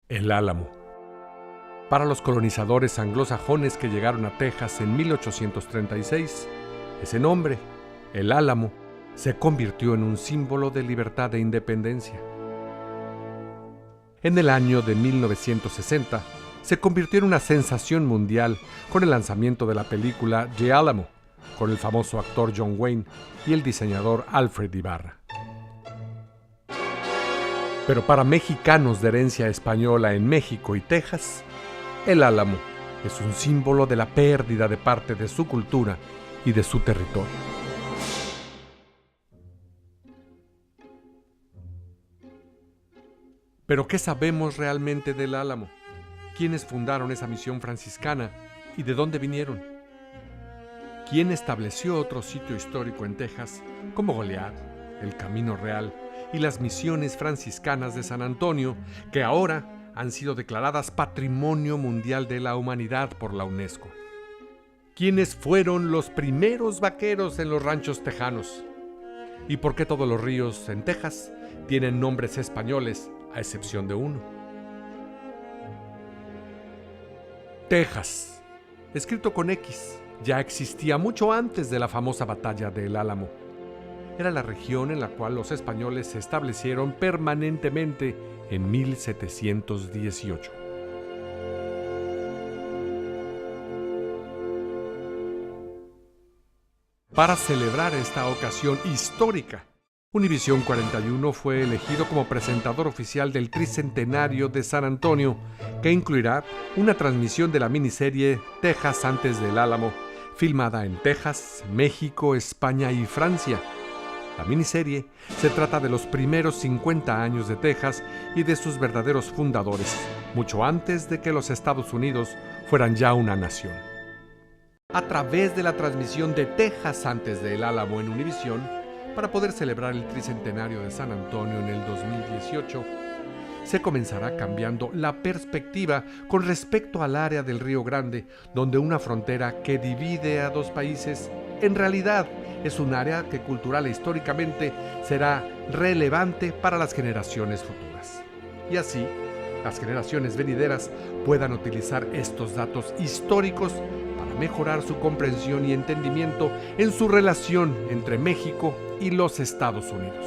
El Álamo. Para los colonizadores anglosajones que llegaron a Texas en 1836, ese nombre, el Álamo, se convirtió en un símbolo de libertad e independencia. En el año de 1960, se convirtió en una sensación mundial con el lanzamiento de la película The Alamo, con el famoso actor John Wayne y el diseñador Alfred Ibarra. Pero para mexicanos de herencia española en México y Texas, el Álamo es un símbolo de la pérdida de parte de su cultura y de su territorio. ¿Pero qué sabemos realmente del Álamo? ¿Quiénes fundaron esa misión franciscana y de dónde vinieron? ¿Quién estableció otro sitio histórico en Texas como Goliad, el Camino Real y las misiones franciscanas de San Antonio, que ahora han sido declaradas Patrimonio Mundial de la Humanidad por la UNESCO? ¿Quiénes fueron los primeros vaqueros en los ranchos tejanos? ¿Y por qué todos los ríos en Texas tienen nombres españoles, a excepción de uno? Texas, escrito con X, ya existía mucho antes de la famosa batalla del Álamo. Era la región en la cual los españoles se establecieron permanentemente en 1718. Para celebrar esta ocasión histórica, Univisión 41 fue elegido como presentador oficial del tricentenario de San Antonio, que incluirá una transmisión de la miniserie Texas antes del Álamo, filmada en Texas, México, España y Francia. La miniserie se trata de los primeros 50 años de Texas y de sus verdaderos fundadores, mucho antes de que los Estados Unidos fueran ya una nación. A través de la transmisión de Texas antes del Álamo en Univisión, para poder celebrar el tricentenario de San Antonio en el 2018, se comenzará cambiando la perspectiva con respecto al área del Río Grande, donde una frontera que divide a dos países en realidad es un área que cultural e históricamente será relevante para las generaciones futuras. Y así, las generaciones venideras puedan utilizar estos datos históricos para mejorar su comprensión y entendimiento en su relación entre México y los Estados Unidos.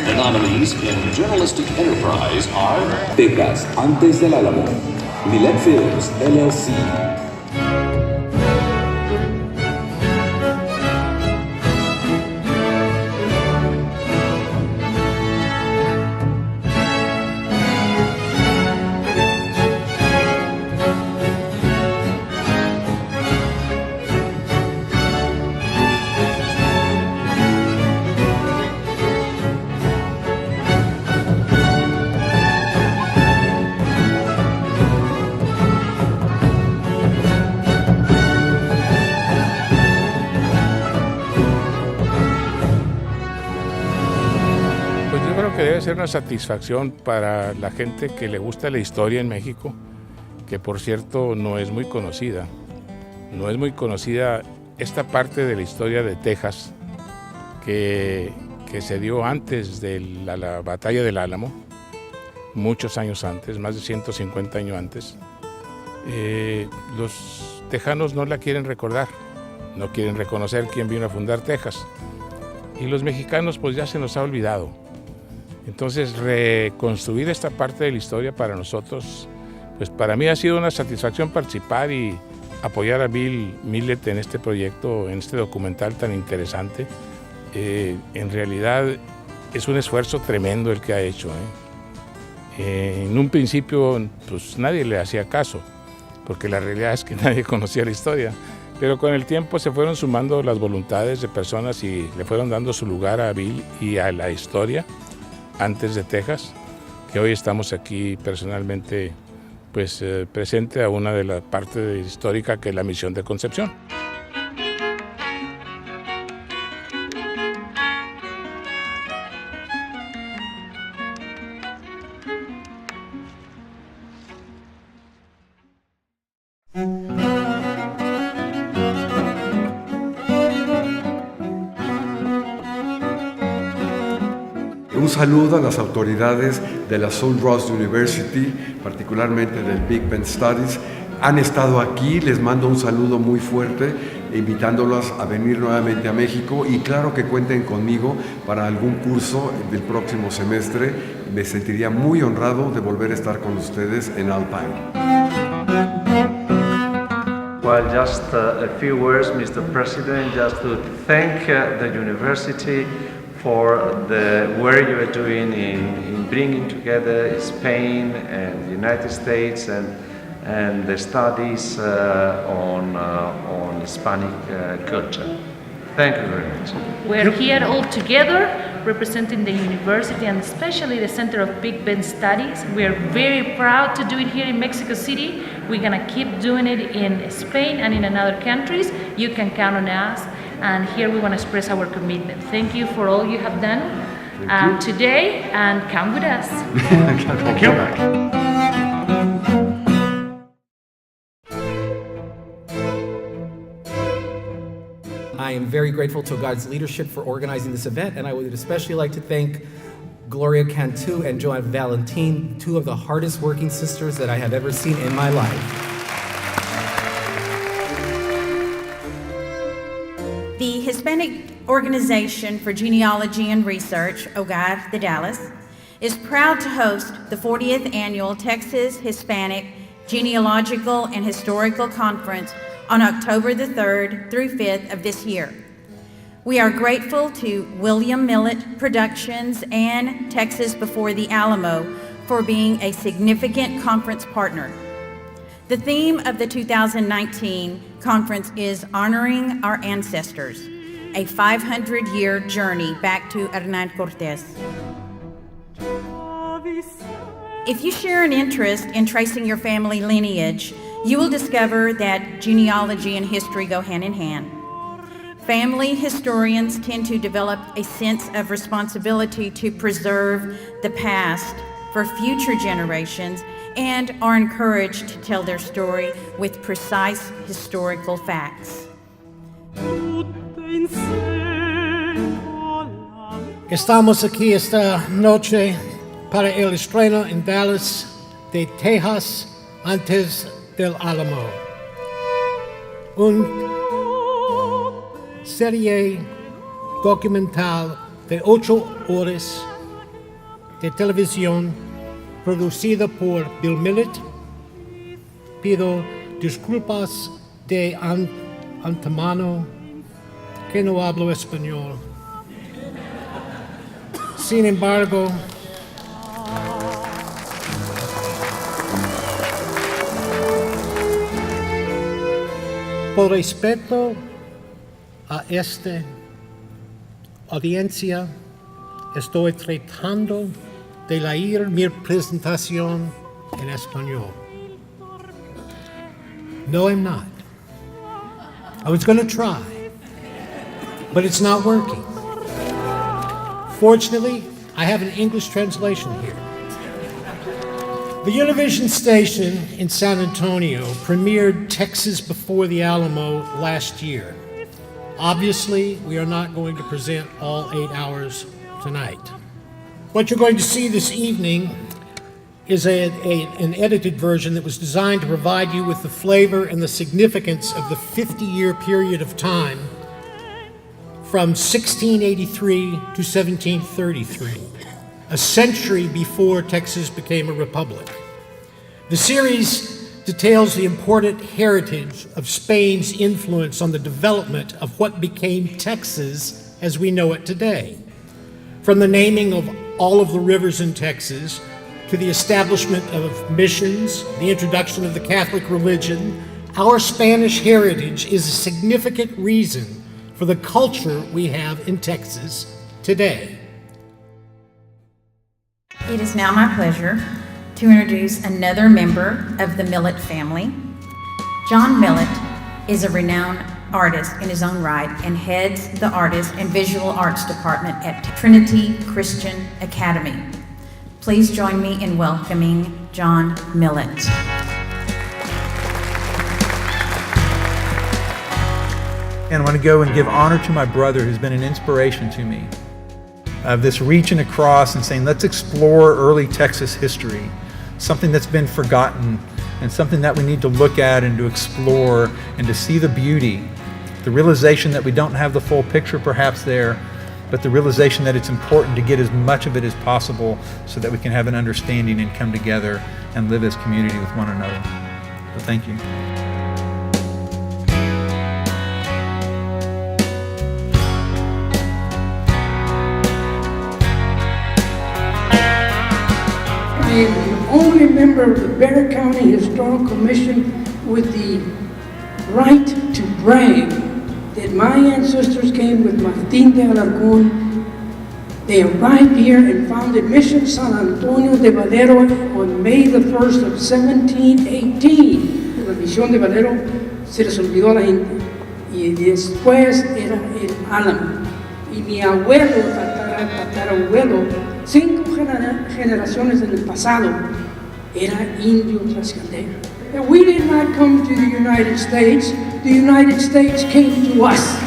The nominees in Journalistic Enterprise are Texas antes del Álamo, Millet Films, LLC. Debe ser una satisfacción para la gente que le gusta la historia en México, que por cierto no es muy conocida. No es muy conocida esta parte de la historia de Texas que se dio antes de la batalla del Álamo, muchos años antes, más de 150 años antes. Los tejanos no la quieren recordar, no quieren reconocer quién vino a fundar Texas. Y los mexicanos pues ya se nos ha olvidado. Entonces, reconstruir esta parte de la historia para nosotros, pues para mí ha sido una satisfacción participar y apoyar a Bill Millet en este proyecto, en este documental tan interesante. En realidad es un esfuerzo tremendo el que ha hecho. En un principio, pues nadie le hacía caso, porque la realidad es que nadie conocía la historia. Pero con el tiempo se fueron sumando las voluntades de personas y le fueron dando su lugar a Bill y a la historia antes de Texas, que hoy estamos aquí personalmente pues, presente a una de las partes histórica que es la misión de Concepción. saludo a las autoridades de la Sul-Ross University, particularmente del Big Bend Studies. Han estado aquí, les mando un saludo muy fuerte, invitándolos a venir nuevamente a México y claro que cuenten conmigo para algún curso del próximo semestre. Me sentiría muy honrado de volver a estar con ustedes en Alpine. Well, just a few words, Mr. President, just to thank the university for the work you are doing in bringing together Spain and the United States and the studies on Hispanic culture. Thank you very much. We're here all together representing the university and especially the Center of Big Bend Studies. We're very proud to do it here in Mexico City. We're gonna keep doing it in Spain and in other countries. You can count on us. And here we want to express our commitment. Thank you for all you have done today and come with us. Thank you. I am very grateful to God's leadership for organizing this event, and I would especially like to thank Gloria Cantu and Joanne Valentin, two of the hardest working sisters that I have ever seen in my life. The Hispanic Organization for Genealogy and Research, Hogar de Dallas, is proud to host the 40th Annual Texas Hispanic Genealogical and Historical Conference on October the 3rd through 5th of this year. We are grateful to William Millet Productions and Texas Before the Alamo for being a significant conference partner. The theme of the 2019 conference is Honoring Our Ancestors, a 500-year journey back to Hernán Cortés. If you share an interest in tracing your family lineage, you will discover that genealogy and history go hand in hand. Family historians tend to develop a sense of responsibility to preserve the past for future generations and are encouraged to tell their story with precise historical facts. Estamos aquí esta noche para el estreno en Dallas de Texas antes del Alamo. Serie documental de 8 horas de televisión producida por Bill Millet. Pido disculpas de antemano que no hablo español. Sin embargo, por respeto a esta audiencia, estoy tratando de leer mi presentación en español. No, I'm not. I was going to try, but it's not working. Fortunately, I have an English translation here. The Univision station in San Antonio premiered Texas Before the Alamo last year. Obviously, we are not going to present all 8 hours tonight. What you're going to see this evening is an edited version that was designed to provide you with the flavor and the significance of the 50-year period of time from 1683 to 1733, a century before Texas became a republic. The series details the important heritage of Spain's influence on the development of what became Texas as we know it today. From the naming of all of the rivers in Texas, to the establishment of missions, the introduction of the Catholic religion, our Spanish heritage is a significant reason for the culture we have in Texas today. It is now my pleasure to introduce another member of the Millet family. John Millet is a renowned artist in his own right and heads the Artist and Visual Arts Department at Trinity Christian Academy. Please join me in welcoming John Millet. And I want to go and give honor to my brother who's been an inspiration to me. of this reaching across and saying, let's explore early Texas history, something that's been forgotten and something that we need to look at and to explore and to see the beauty, the realization that we don't have the full picture perhaps there, but the realization that it's important to get as much of it as possible so that we can have an understanding and come together and live as community with one another. So thank you. I am the only member of the Bexar County Historical Commission with the right to brag that my ancestors came with Martín de Alarcón. They arrived here and founded Mission San Antonio de Valero on May the 1st of 1718. La misión de Valero se les olvidó a la gente y después era el Álamo. Y mi abuelo, tatarabuelo, 5 generaciones en el pasado, era indio tlaxcalteca. And we did not come to the United States came to us.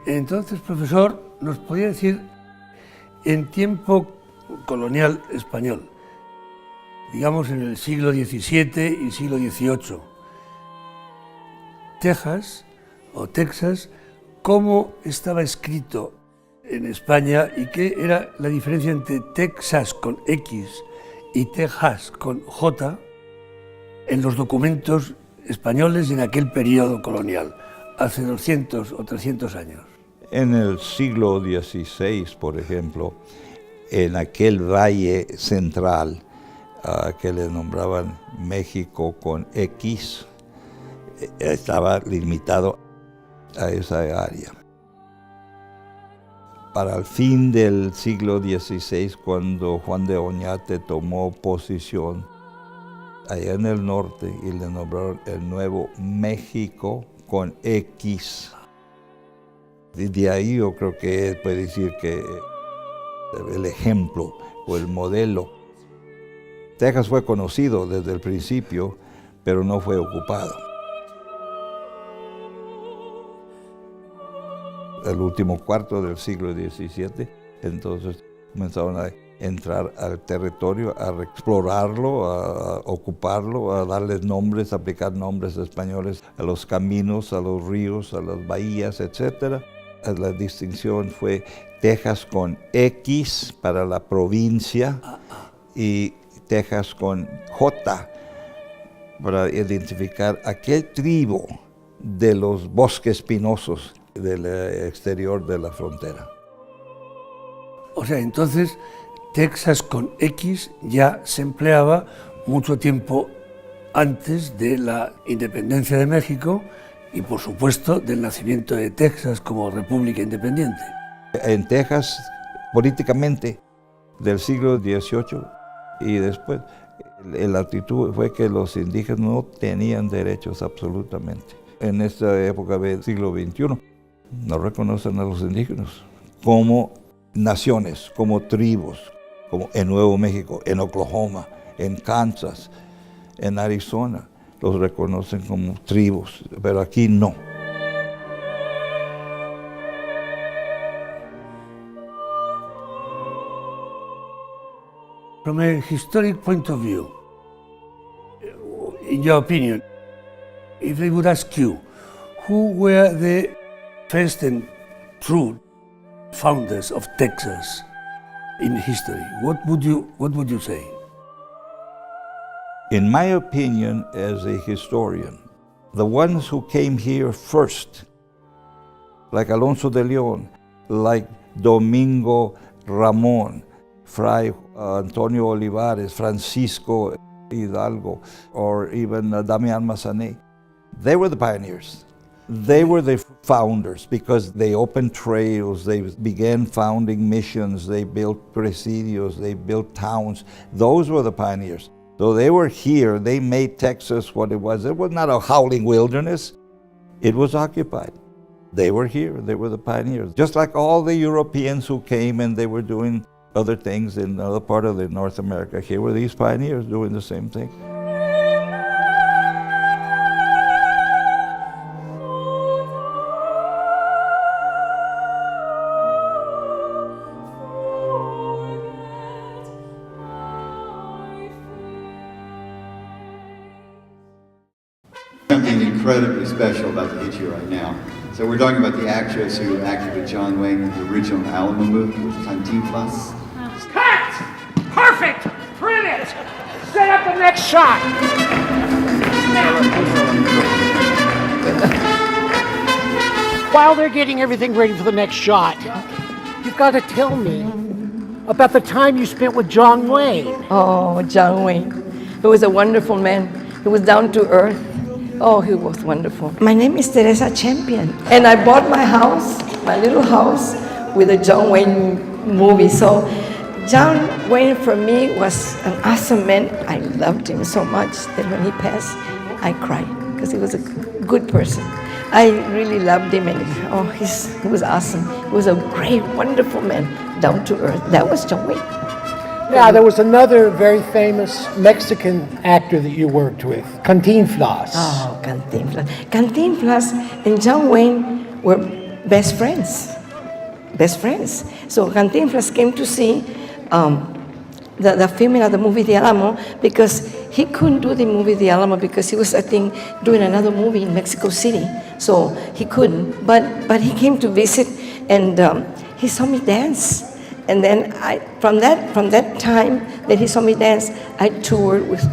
Entonces, profesor, ¿nos podría decir, en tiempo colonial español, digamos en el siglo XVII y siglo XVIII, Texas o Texas, cómo estaba escrito en España y qué era la diferencia entre Texas con X y Texas con J en los documentos españoles en aquel periodo colonial, hace 200 o 300 años? En el siglo XVI, por ejemplo, en aquel valle central que le nombraban México con X, estaba limitado a esa área. Para el fin del siglo XVI, cuando Juan de Oñate tomó posición allá en el norte y le nombraron el Nuevo México con X. De ahí yo creo que puede decir que el ejemplo o el modelo. Texas fue conocido desde el principio, pero no fue ocupado. El último cuarto del siglo XVII, entonces comenzaron a entrar al territorio, a explorarlo, a ocuparlo, a darles nombres, a aplicar nombres españoles a los caminos, a los ríos, a las bahías, etc. La distinción fue Texas con X para la provincia y Texas con J para identificar aquel tribu de los bosques espinosos del exterior de la frontera. O sea, entonces Texas con X ya se empleaba mucho tiempo antes de la independencia de México y, por supuesto, del nacimiento de Texas como república independiente. En Texas, políticamente, del siglo XVIII y después, la actitud fue que los indígenas no tenían derechos absolutamente. En esta época del siglo XXI, no reconocen a los indígenas como naciones, como tribus, como en Nuevo México, en Oklahoma, en Kansas, en Arizona. Los reconocen como tribus, pero aquí no. From a historic point of view, in your opinion, if they would ask you, who were the first and true founders of Texas in history, what would you say? In my opinion, as a historian, the ones who came here first, like Alonso de León, like Domingo Ramón, Fray Antonio Olivares, Francisco Hidalgo, or even Damián Massanet, they were the pioneers. They were the founders because they opened trails, they began founding missions, they built presidios, they built towns. Those were the pioneers. So they were here, they made Texas what it was. It was not a howling wilderness, it was occupied. They were here, they were the pioneers. Just like all the Europeans who came and they were doing other things in other part of North America, here were these pioneers doing the same thing. Something incredibly special about to hit you right now. So we're talking about the actress who acted with John Wayne in the original Alamo movie with Cantinflas. Cut! Perfect! Print it! Set up the next shot! While they're getting everything ready for the next shot, you've got to tell me about the time you spent with John Wayne. Oh, John Wayne. He was a wonderful man. He was down to earth. Oh, he was wonderful. My name is Teresa Champion, and I bought my house, my little house, with a John Wayne movie. So John Wayne for me was an awesome man. I loved him so much that when he passed, I cried because he was a good person. I really loved him, and he was awesome. He was a great, wonderful man, down to earth. That was John Wayne. Now, there was another very famous Mexican actor that you worked with, Cantinflas. Oh, Cantinflas. Cantinflas and John Wayne were best friends. Best friends. So Cantinflas came to see the filming of the movie The Alamo because he couldn't do the movie The Alamo because he was, I think, doing another movie in Mexico City. So he couldn't. But he came to visit, and he saw me dance. And then from that time that he saw me dance, I toured with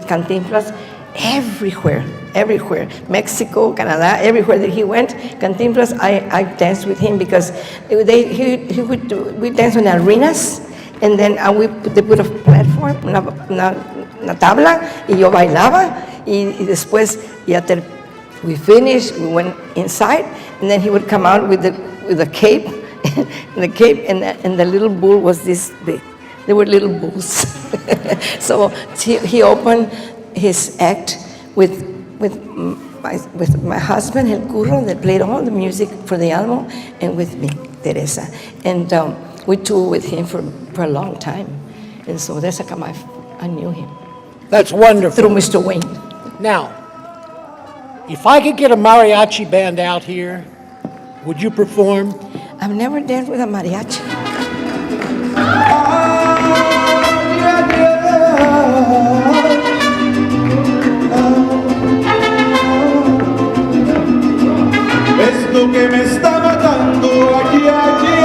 Cantinflas everywhere, Mexico, Canada, everywhere that he went. Cantinflas, I danced with him because we danced on arenas, and then they put a platform, una tabla, y yo bailaba, y después we finished, we went inside, and then he would come out with the cape. The cape and the little bull was this big. They were little bulls. So he opened his act with my husband, El Curro, that played all the music for the Alamo, and with me, Teresa. And we toured with him for a long time. And so that's how come I knew him. That's wonderful. Through Mr. Wayne. Now, if I could get a mariachi band out here, would you perform? I've never danced with a mariachi. Esto que me está matando aquí allá.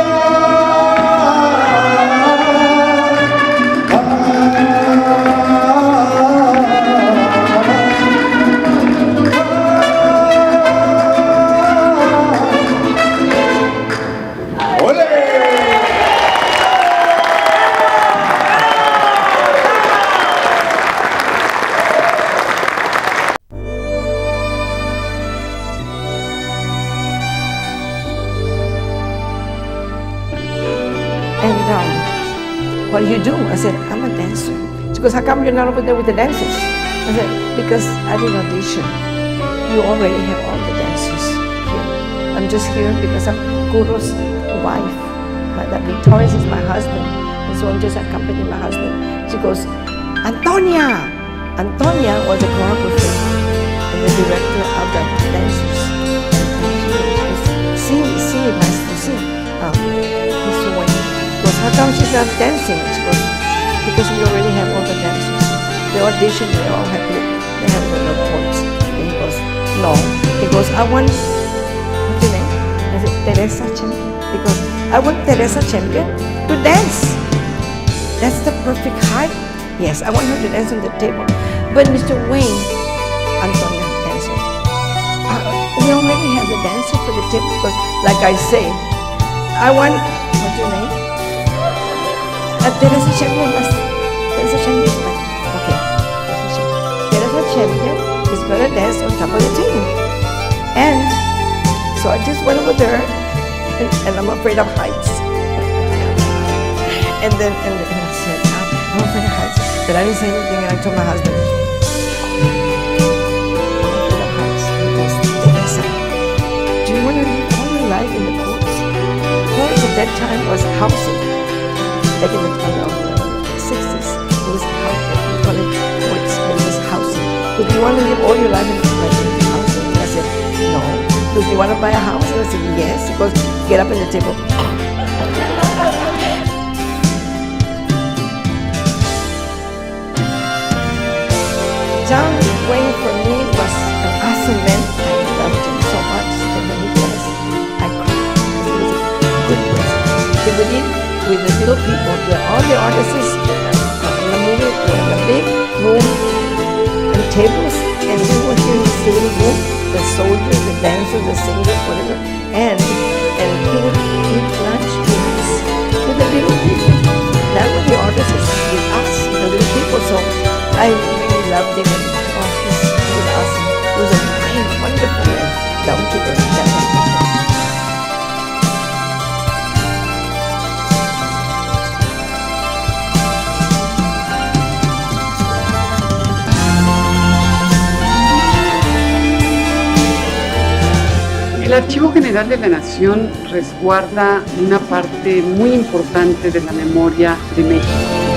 What do you do? I said, I'm a dancer. She goes, how come you're not over there with the dancers? I said, because I did audition. You already have all the dancers here. I'm just here because I'm Curro's wife. That Victorious is my husband. And so I'm just accompanying my husband. She goes, Antonia! Antonia was a choreographer and the director of the dancers. See, maestro, see. Mr. Wayne. How come she's not dancing? She goes, because we already have all the dancers. The audition, they all have the reports. And he goes, no. He goes, I want, what's your name? I said, Teresa Champion. He goes, I want Teresa Champion to dance. That's the perfect height. Yes, I want her to dance on the table. But Mr. Wayne, Antonia dancer, we already have the dancer for the table because, like I say, I want, what's your name? Teresa Champion, Teresa Champion. Okay, Teresa Champion is going to dance on top of the table. And so I just went over there, and I'm afraid of heights. And then I said, I'm afraid of heights. But I didn't say anything, and I told my husband, do you want to live all your life in the courts? Courts at that time was housing. Back in the 60s, it was housing. We call it courts, but it was housing. But do you want to live all your life in housing? And I said, no. Do you want to buy a house? And I said, yes. He goes, get up on the table. John Wayne for me was an awesome man. I loved him so much. And when he was, I cried. He was a good person. He would eat with the little people, all the artists in the movie were in a big room and tables, and we were here in this little room, the soldiers, the dancers, the singers, whatever, and he would eat lunch with the little people. That was the artists with us, the little people, so I really loved him, and he was awesome. He was a great, wonderful man, down to earth. El Archivo General de la Nación resguarda una parte muy importante de la memoria de México.